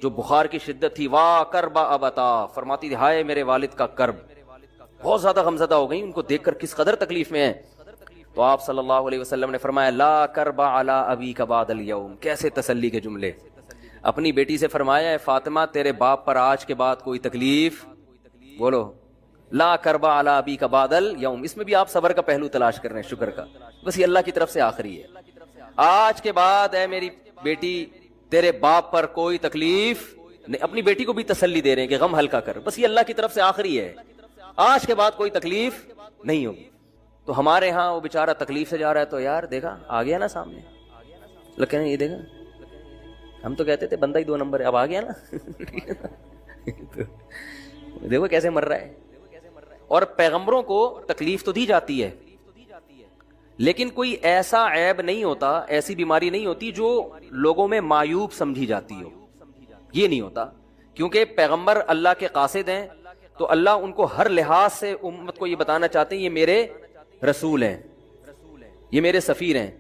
جو بخار کی شدت تھی, واہ کربا ابتا, فرماتی تھی ہائے میرے والد کا کرب. بہت زیادہ غمزدہ ہو گئی ان کو دیکھ کر کس قدر تکلیف میں ہے. تو آپ صلی اللہ علیہ وسلم نے فرمایا لا کربا علی ابیک بعد الیوم. کیسے تسلی کے جملے. اپنی بیٹی سے فرمایا ہے فاطمہ تیرے باپ پر آج کے بعد کوئی تکلیف, بولو لا کربا علی ابیک بعد الیوم. اس میں بھی آپ صبر کا پہلو تلاش کر رہے ہیں, شکر کا. بس یہ اللہ کی طرف سے آخری ہے. آج کے بعد اے میری بیٹی تیرے باپ پر کوئی تکلیف نہیں. اپنی بیٹی کو بھی تسلی دے رہے ہیں کہ غم ہلکا کر, بس یہ اللہ کی طرف سے آخری ہے, آج کے بعد کوئی تکلیف نہیں ہوگی. تو ہمارے ہاں وہ بیچارہ تکلیف سے جا رہا ہے, تو یار دیکھا آ گیا نا سامنے, لگے یہ دیکھا, ہم تو کہتے تھے بندہ ہی 2 نمبر ہے, اب آ گیا نا. دیکھو کیسے مر رہا ہے. اور پیغمبروں کو تکلیف تو دی جاتی ہے, لیکن کوئی ایسا عیب نہیں ہوتا, ایسی بیماری نہیں ہوتی جو لوگوں میں معیوب سمجھی جاتی ہو. یہ نہیں ہوتا, کیونکہ پیغمبر اللہ کے قاصد ہیں, تو اللہ ان کو ہر لحاظ سے امت کو یہ بتانا چاہتے ہیں یہ میرے رسول ہیں, یہ میرے سفیر ہیں.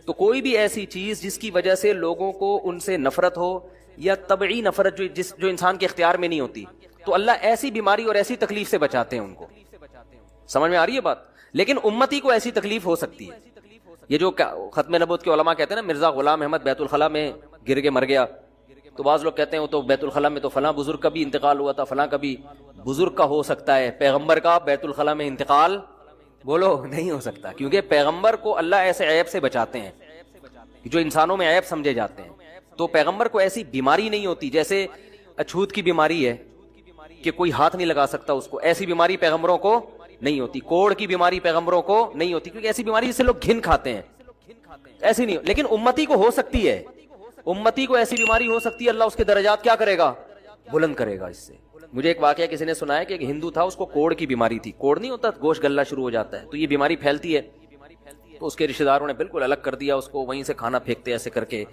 تو کوئی بھی ایسی چیز جس کی وجہ سے لوگوں کو ان سے نفرت ہو, یا طبعی نفرت جو انسان کے اختیار میں نہیں ہوتی, تو اللہ ایسی بیماری اور ایسی تکلیف سے بچاتے ہیں ان کو. سمجھ میں آ رہی ہے بات. لیکن امتی کو ایسی تکلیف ہو سکتی ہے. یہ جو ختم نبوت کے علماء کہتے ہیں نا مرزا غلام احمد بیت الخلاء میں گر کے مر گیا, تو بعض لوگ کہتے ہیں وہ تو بیت الخلاء میں تو فلاں بزرگ کا بھی انتقال ہوا تھا, فلاں کا بھی بزرگ کا ہو سکتا ہے, پیغمبر کا بیت الخلاء میں انتقال بولو نہیں ہو سکتا, کیونکہ پیغمبر کو اللہ ایسے عیب سے بچاتے ہیں جو انسانوں میں عیب سمجھے جاتے ہیں. تو پیغمبر کو ایسی بیماری نہیں ہوتی, جیسے اچھوت کی بیماری ہے کہ کوئی ہاتھ نہیں لگا سکتا اس کو, ایسی بیماری پیغمبروں کو نہیں ہوتی. کوڑ کی بیماری پیغمبروں کو نہیں ہوتی, کیونکہ ایسی بیماری جس سے لوگ گھن کھاتے ہیں, ایسی نہیں. لیکن امتی کو ہو سکتی ہے, امتی کو ایسی بیماری ہو سکتی ہے, اللہ اس کے درجات کیا کرے گا؟ بلند کرے گا اس سے. مجھے ایک واقعہ کسی نے سنایا کہ ایک ہندو تھا, اس کو کوڑ کی بیماری تھی. کوڑ نہیں ہوتا گوشت گلنا شروع ہو جاتا ہے, تو یہ بیماری پھیلتی ہے. تو اس کے رشتہ داروں نے بالکل الگ کر دیا اس کو, وہیں سے کھانا پھینکتے ایسے کر کے.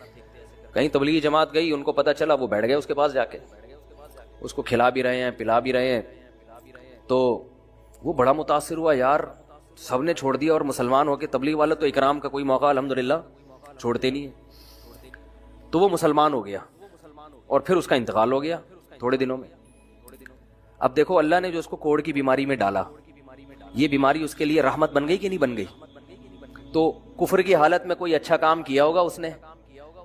کہیں تبلیغی جماعت گئی, ان کو پتا چلا, وہ بیٹھ گئے اس کے پاس جا کے, اس کو کھلا بھی رہے ہیں پلا بھی رہے ہیں. تو وہ بڑا متاثر ہوا, یار سب نے چھوڑ دیا اور مسلمان ہو کے, تبلیغ والے تو اکرام کا کوئی موقع الحمدللہ چھوڑتے نہیں ہیں. تو وہ مسلمان ہو گیا اور پھر اس کا انتقال ہو گیا تھوڑے دنوں میں. اب دیکھو اللہ نے جو اس کو کوڑ کی بیماری میں ڈالا, یہ بیماری اس کے لیے رحمت بن گئی کہ نہیں بن گئی؟ تو کفر کی حالت میں کوئی اچھا کام کیا ہوگا اس نے,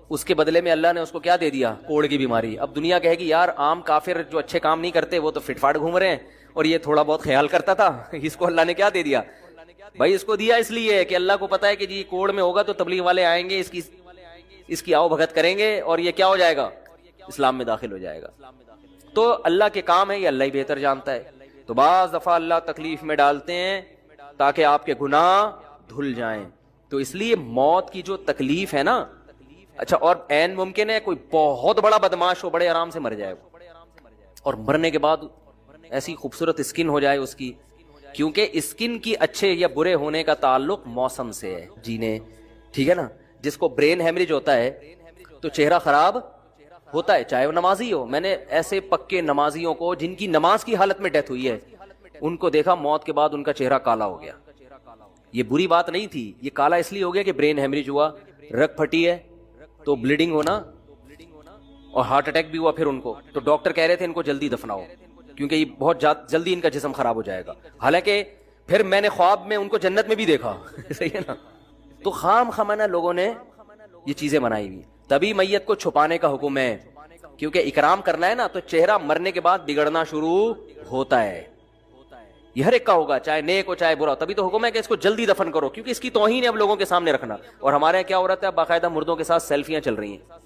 اس کے بدلے میں اللہ نے اس کو کیا دے دیا؟ کوڑ کی بیماری. اب دنیا کہے گی یار عام کافر جو اچھے کام نہیں کرتے وہ تو فٹ فاٹ گھوم رہے ہیں, اور یہ تھوڑا بہت خیال کرتا تھا, اس کو اللہ نے کیا دے دیا؟ بھائی اس کو دیا اس لیے کہ اللہ کو پتا ہے کہ جی کوڑ میں ہوگا تو تبلیغ والے آئیں گے, اس کی آؤ بھگت کریں گے, اور یہ کیا ہو جائے گا؟ اسلام میں داخل ہو جائے گا. تو اللہ کے کام ہے, یہ اللہ ہی بہتر جانتا ہے. تو بعض دفعہ اللہ تکلیف میں ڈالتے ہیں تاکہ آپ کے گناہ دھل جائیں. تو اس لیے موت کی جو تکلیف ہے نا, اچھا اور عین ممکن ہے کوئی بہت بڑا بدماش ہو, بڑے آرام سے مر جائے, اور مرنے کے بعد ایسی خوبصورت اسکن ہو جائے اس کی, کیونکہ اسکن کی اچھے یا برے ہونے کا تعلق موسم سے ہے, جینے, ٹھیک ہے نا. جس کو برین ہیمریج ہوتا ہے تو چہرہ خراب ہوتا ہے, چاہے وہ نمازی ہو. میں نے ایسے پکے نمازیوں کو جن کی نماز کی حالت میں ڈیتھ ہوئی ہے, ان کو دیکھا موت کے بعد ان کا چہرہ کالا ہو گیا. یہ بری بات نہیں تھی, یہ کالا اس لیے ہو گیا کہ برین ہیمریج ہوا, رگ پھٹی ہے تو بلیڈنگ ہونا, اور ہارٹ اٹیک بھی ہوا پھر ان کو. تو ڈاکٹر کہہ رہے تھے ان کو جلدی دفناؤ کیونکہ یہ بہت جلدی ان کا جسم خراب ہو جائے گا. حالانکہ پھر میں نے خواب میں ان کو جنت میں بھی دیکھا. صحیح ہے نا. تو خام خامنہ لوگوں نے یہ چیزیں بنائی ہوئی. تبھی میت کو چھپانے کا حکم ہے, کیونکہ اکرام کرنا ہے نا تو چہرہ مرنے کے بعد بگڑنا شروع ہوتا ہے. یہ ہر ایک کا ہوگا, چاہے نیک ہو چاہے برا. تبھی تو حکم ہے کہ اس کو جلدی دفن کرو, کیونکہ اس کی توہین ہے اب لوگوں کے سامنے رکھنا. اور ہمارے یہاں کیا ہو رہا ہے, باقاعدہ مردوں کے ساتھ سیلفیاں چل رہی ہیں,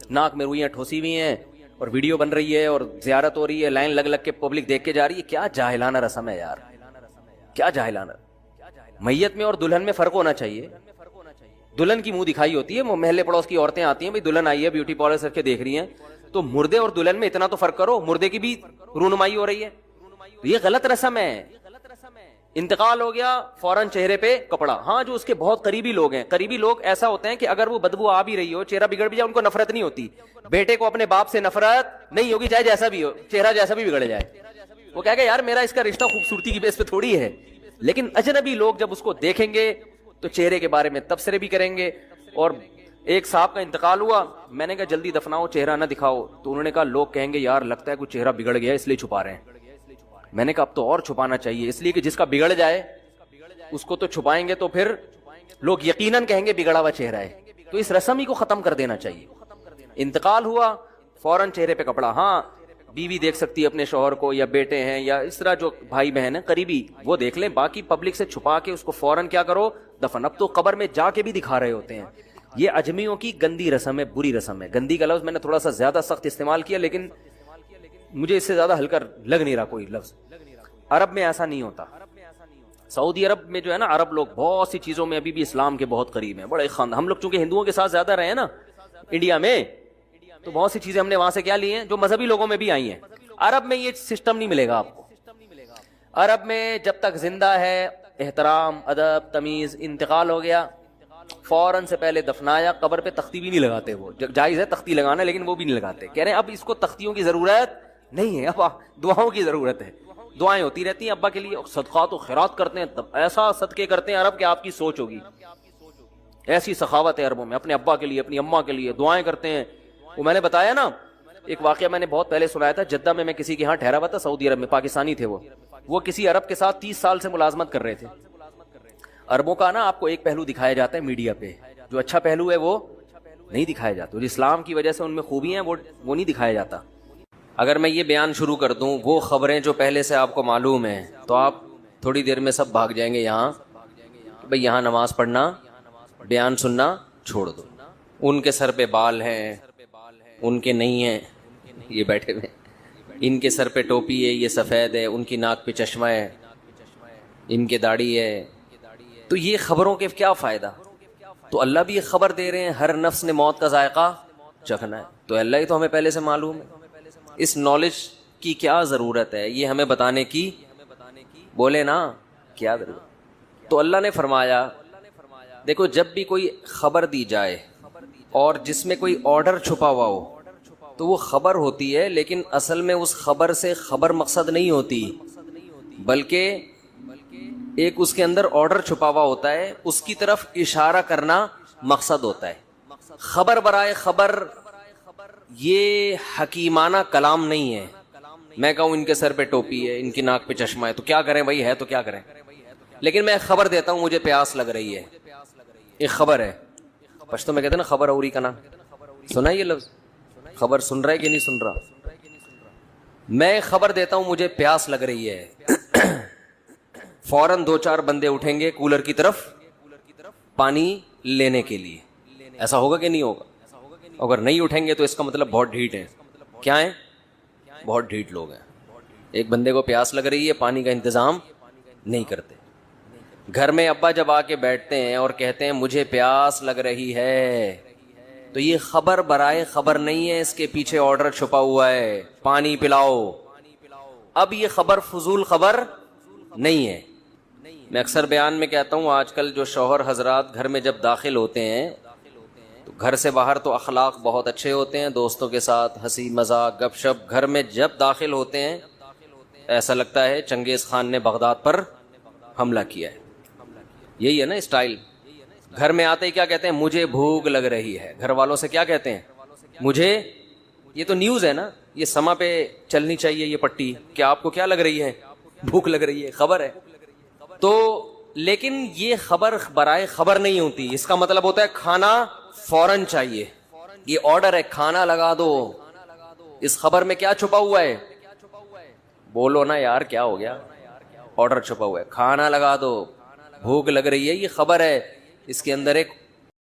ناک میں روئیاں ٹھوسی ہوئی ہیں اور ویڈیو بن رہی ہے اور زیارت ہو رہی ہے, لائن لگ لگ کے پبلک دیکھ کے جا رہی ہے. کیا جاہلانہ رسم ہے یار, کیا جاہلانہ. میت میں اور دلہن میں فرق ہونا چاہیے. دلہن کی منہ دکھائی ہوتی ہے, وہ محلے پڑوس کی عورتیں آتی ہیں, بھائی دلہن آئی ہے بیوٹی پارلر کر کے دیکھ رہی ہیں, تو مردے اور دلہن میں اتنا تو فرق کرو, مردے کی بھی رونمائی ہو رہی ہے. یہ غلط رسم ہے. انتقال ہو گیا فوراً چہرے پہ کپڑا. ہاں جو اس کے بہت قریبی لوگ ہیں, قریبی لوگ ایسا ہوتے ہیں کہ اگر وہ بدبو آ بھی رہی ہو, چہرہ بگڑ بھی جائے, ان کو نفرت نہیں ہوتی. بیٹے کو اپنے باپ سے نفرت نہیں ہوگی, چاہے جیسا بھی ہو, چہرہ جیسا بھی بگڑ جائے. وہ کہے گا یار میرا اس کا رشتہ خوبصورتی کی بیس پہ تھوڑی ہے. لیکن اجنبی لوگ جب اس کو دیکھیں گے تو چہرے کے بارے میں تبصرے بھی کریں گے. اور ایک صاحب کا انتقال ہوا, میں نے کہا جلدی دفناؤ, چہرہ نہ دکھاؤ. تو انہوں نے کہا لوگ کہیں گے یار لگتا ہے کوئی چہرہ بگڑ گیا اس لیے چھپا رہے ہیں. میں نے کہا اب تو اور چھپانا چاہیے, اس لیے کہ جس کا بگڑ جائے اس کو تو چھپائیں گے تو پھر لوگ یقیناً کہیں گے بگڑا ہوا چہرہ ہے. تو اس رسم ہی کو ختم کر دینا چاہیے. انتقال ہوا فوراً چہرے پہ کپڑا. ہاں بیوی دیکھ سکتی ہے اپنے شوہر کو, یا بیٹے ہیں, یا اس طرح جو بھائی بہن ہیں قریبی, وہ دیکھ لیں. باقی پبلک سے چھپا کے اس کو فوراً کیا کرو, دفن. اب تو قبر میں جا کے بھی دکھا رہے ہوتے ہیں. یہ اجمیوں کی گندی رسم ہے, بری رسم ہے. گندی کا لفظ میں نے تھوڑا سا زیادہ سخت استعمال کیا, لیکن مجھے اس سے زیادہ ہلکا لگ نہیں رہا کوئی لفظ. عرب میں ایسا نہیں ہوتا. سعودی عرب میں جو ہے نا, عرب لوگ بہت سی چیزوں میں ابھی بھی اسلام کے بہت قریب ہیں, بڑے خاندان. ہم لوگ چونکہ ہندوؤں کے ساتھ زیادہ رہے ہیں نا انڈیا میں, تو بہت سی چیزیں ہم نے وہاں سے کیا لی ہیں جو مذہبی لوگوں میں بھی آئی ہیں. عرب میں یہ سسٹم نہیں ملے گا آپ کو. عرب میں جب تک زندہ ہے احترام, ادب, تمیز. انتقال ہو گیا فوراً سے پہلے دفنایا, قبر پہ تختی بھی نہیں لگاتے. وہ جائز ہے تختی لگانا, لیکن وہ بھی نہیں لگاتے. کہہ رہے ہیں اب اس کو تختیوں کی ضرورت نہیں ہے, اب دعاؤں کی ضرورت ہے. دعائیں ہوتی رہتی ہیں ابا کے لیے, صدقات و خیرات کرتے ہیں, ایسا صدقے کرتے ہیں عرب کہ آپ کی سوچ ہوگی. ایسی سخاوت ہے عربوں میں, اپنے ابا کے لیے, اپنی اماں کے لیے دعائیں کرتے ہیں. وہ میں نے بتایا نا ایک واقعہ, میں نے بہت پہلے سنایا تھا. جدہ میں کسی کے ہاں ٹھہرا ہوا تھا, سعودی عرب میں, پاکستانی تھے وہ کسی عرب کے ساتھ 30 سال سے ملازمت کر رہے تھے. عربوں کا نا آپ کو ایک پہلو دکھایا جاتا ہے میڈیا پہ, جو اچھا پہلو ہے وہ نہیں دکھایا جاتا. جو اسلام کی وجہ سے ان میں خوبی ہیں وہ نہیں دکھایا جاتا. اگر میں یہ بیان شروع کر دوں وہ خبریں جو پہلے سے آپ کو معلوم ہیں, تو آپ تھوڑی دیر میں سب بھاگ جائیں گے یہاں کہ بھئی یہاں نماز پڑھنا, بیان سننا چھوڑ دو. ان کے سر پہ بال ہیں, ان کے نہیں ہیں, یہ بیٹھے ہوئے. ان کے سر پہ ٹوپی ہے, یہ سفید ہے. ان کی ناک پہ چشمہ ہے, ان کے داڑھی ہے. تو یہ خبروں کے کیا فائدہ؟ تو اللہ بھی یہ خبر دے رہے ہیں ہر نفس نے موت کا ذائقہ چکھنا ہے. تو اللہ ہی تو ہمیں پہلے سے معلوم ہے. اس نالج کی کیا ضرورت ہے یہ ہمیں بتانے کی؟ بولے نا کیا ضرورت. تو اللہ نے فرمایا دیکھو جب بھی کوئی خبر دی جائے اور جس میں کوئی آرڈر چھپا ہوا ہو تو وہ خبر ہوتی ہے, لیکن اصل میں اس خبر سے خبر مقصد نہیں ہوتی, بلکہ ایک اس کے اندر آرڈر چھپا ہوا ہوتا ہے, اس کی طرف اشارہ کرنا مقصد ہوتا ہے. خبر برائے خبر یہ حکیمانہ کلام نہیں ہے. میں کہوں ان کے سر پہ ٹوپی ہے, ان کی ناک پہ چشمہ ہے, تو کیا کریں بھائی, ہے تو کیا کریں. لیکن میں خبر دیتا ہوں مجھے پیاس لگ رہی ہے, ایک خبر ہے. پشتو میں کہتے ہیں نا خبر اوری کا نا, سنا یہ لفظ؟ خبر سن رہا ہے کہ نہیں سن رہا؟ میں خبر دیتا ہوں مجھے پیاس لگ رہی ہے, فوراً 2-4 بندے اٹھیں گے کولر کی طرف پانی لینے کے لیے. ایسا ہوگا کہ نہیں ہوگا؟ اگر نہیں اٹھیں گے تو اس کا مطلب بہت ڈھیٹ ہیں. کیا ہیں؟ بہت ڈھیٹ لوگ ہیں. ایک بندے کو پیاس لگ رہی ہے, پانی کا انتظام نہیں کرتے. گھر میں ابا جب آ کے بیٹھتے ہیں اور کہتے ہیں مجھے پیاس لگ رہی ہے, تو یہ خبر برائے خبر نہیں ہے, اس کے پیچھے آرڈر چھپا ہوا ہے, پانی پلاؤ. اب یہ خبر فضول خبر نہیں ہے. میں اکثر بیان میں کہتا ہوں آج کل جو شوہر حضرات گھر میں جب داخل ہوتے ہیں تو گھر سے باہر تو اخلاق بہت اچھے ہوتے ہیں, دوستوں کے ساتھ ہنسی مذاق گپ شپ. گھر میں جب داخل ہوتے ہیں ایسا لگتا ہے چنگیز خان نے بغداد پر حملہ کیا ہے. یہی ہے نا اسٹائل. گھر میں آتے ہی کیا کہتے ہیں, مجھے بھوک لگ رہی ہے. گھر والوں سے کیا کہتے ہیں, مجھے, یہ تو نیوز ہے نا, یہ سما پہ چلنی چاہیے یہ پٹی, کیا آپ کو کیا لگ رہی ہے, بھوک لگ رہی ہے, خبر ہے. تو لیکن یہ خبر برائے خبر نہیں ہوتی. اس کا مطلب ہوتا ہے کھانا فوراً چاہیے, یہ آرڈر ہے کھانا لگا دو. اس خبر میں کیا چھپا ہوا ہے؟ بولو نا یار کیا ہو گیا؟ آرڈر چھپا ہوا ہے، کھانا لگا دو، بھوک لگ رہی ہے، یہ خبر ہے، اس کے اندر ایک